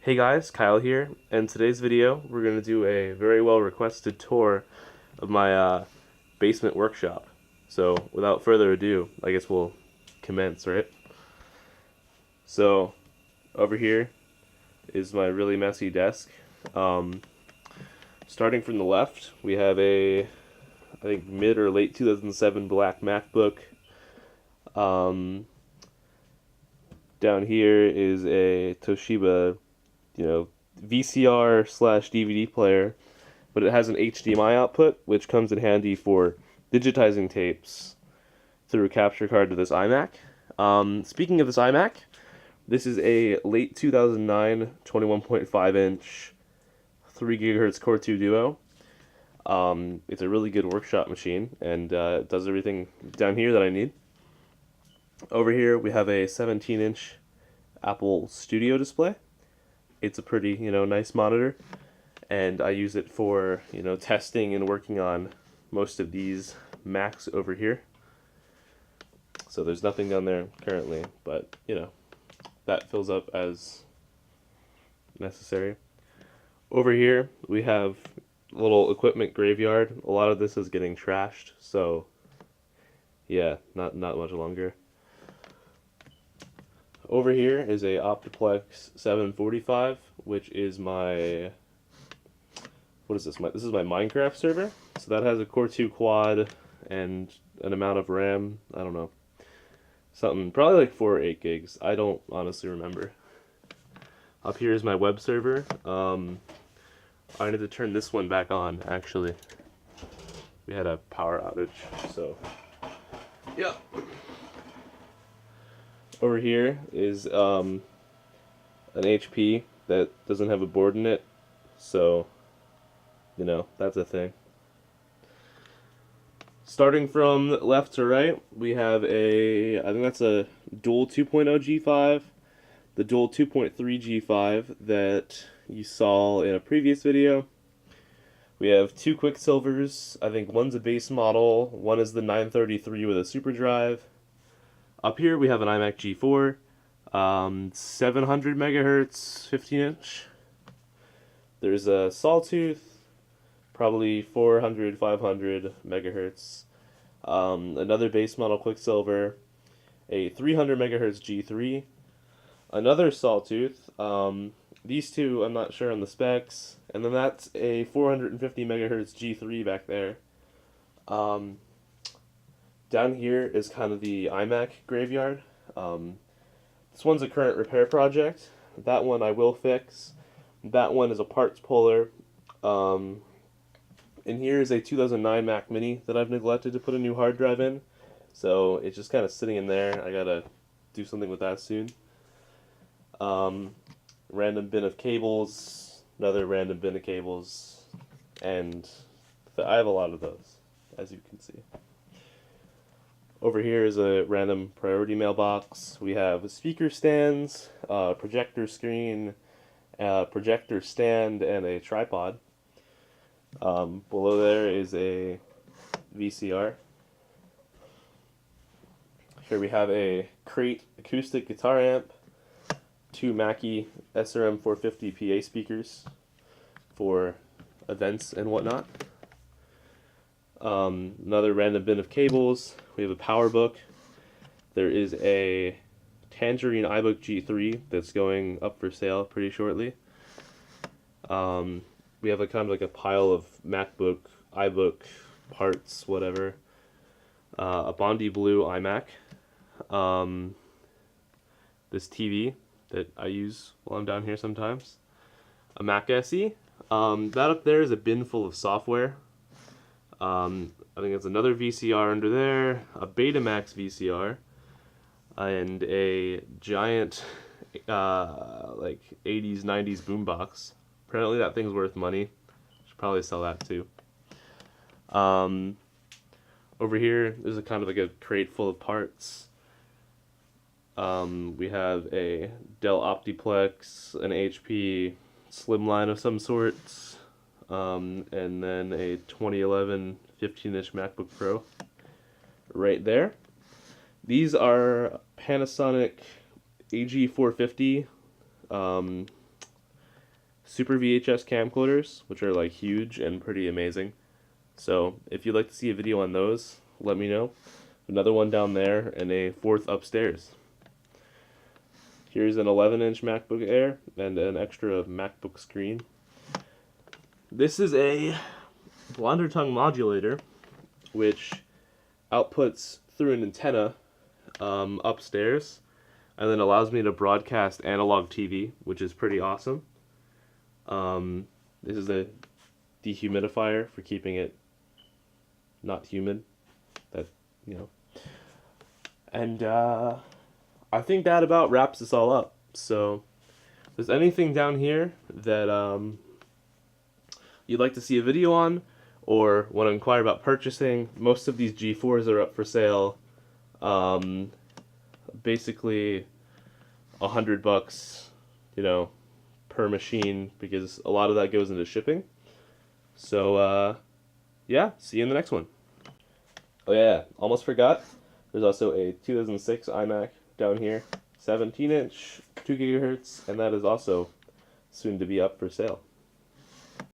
Hey guys, Kyle here. In today's video, we're going to do a very well requested tour of my basement workshop. So, without further ado, I guess we'll commence, right? So, over here is my really messy desk. Um, Starting from the left, we have I think, mid or late 2007 black MacBook. Um, Down here is a Toshiba, VCR slash DVD player, but it has an HDMI output, which comes in handy for digitizing tapes through a capture card to this iMac. Speaking of this iMac, this is a late 2009 21.5 inch 3 gigahertz Core 2 Duo. It's a really good workshop machine, and it does everything down here that I need. Over here, we have a 17-inch Apple Studio display. It's a pretty, nice monitor, and I use it for, testing and working on most of these Macs over here. So there's nothing down there currently, but, that fills up as necessary. Over here, we have a little equipment graveyard. A lot of this is getting trashed, so yeah, not much longer. Over here is a Optiplex 745, which is my, what is this? This is my Minecraft server. So that has a Core 2 quad and an amount of RAM. I don't know, something probably like 4 or 8 gigs. I don't honestly remember. Up here is my web server. I need to turn this one back on. Actually, we had a power outage, so yeah. Over here is an HP that doesn't have a board in it, so that's a thing. Starting from left to right, we have I think that's a dual 2.0 G5, the dual 2.3 G5 that you saw in a previous video. We have two Quicksilvers. I think one's a base model, one is the 933 with a super drive. Up here we have an iMac G4, 700 megahertz, 15-inch. There's a Sawtooth, probably 400, 500 megahertz. Another base model Quicksilver, a 300 megahertz G3, another Sawtooth. These two I'm not sure on the specs, and then that's a 450 megahertz G3 back there. Down here is kind of the Imac Graveyard. This one's a current repair project. That one I will fix. That one is a parts puller. And here is a 2009 Mac Mini that I've neglected to put a new hard drive in. So it's just kind of sitting in there. I gotta do something with that soon. Random bin of cables, another random bin of cables, and I have a lot of those, as you can see. Over here is a random priority mailbox. We have speaker stands, projector screen, projector stand, and a tripod. Below there is a VCR. Here we have a Crate acoustic guitar amp, two Mackie SRM 450 PA speakers for events and whatnot. Another random bin of cables. We have a power book. There is a Tangerine iBook G3 that's going up for sale pretty shortly. We have kind of like a pile of MacBook, iBook parts, whatever. A Bondi Blue iMac. This TV that I use while I'm down here sometimes. A Mac SE. That up there is a bin full of software. I think it's another VCR under there, a Betamax VCR, and a giant like 80s, 90s boombox. Apparently that thing's worth money. Should probably sell that too. Over here, there's a kind of like a crate full of parts. We have a Dell Optiplex, an HP Slimline of some sorts, and then a 2011 15-inch MacBook Pro right there. These are Panasonic AG450 Super VHS camcorders, which are like huge and pretty amazing. So if you'd like to see a video on those, let me know. Another one down there and a fourth upstairs. Here's an 11-inch MacBook Air and an extra MacBook screen. This is a blonder tongue modulator, which outputs through an antenna upstairs, and then allows me to broadcast analog TV, which is pretty awesome. This is a dehumidifier for keeping it not humid. That, you know. And I think that about wraps this all up. So, if there's anything down here that you'd like to see a video on, or want to inquire about purchasing, most of these G4s are up for sale. Basically $100, you know, per machine, because a lot of that goes into shipping. So yeah, see you in the next one. Oh yeah, almost forgot. There's also a 2006 iMac down here, 17-inch, 2 GHz, and that is also soon to be up for sale.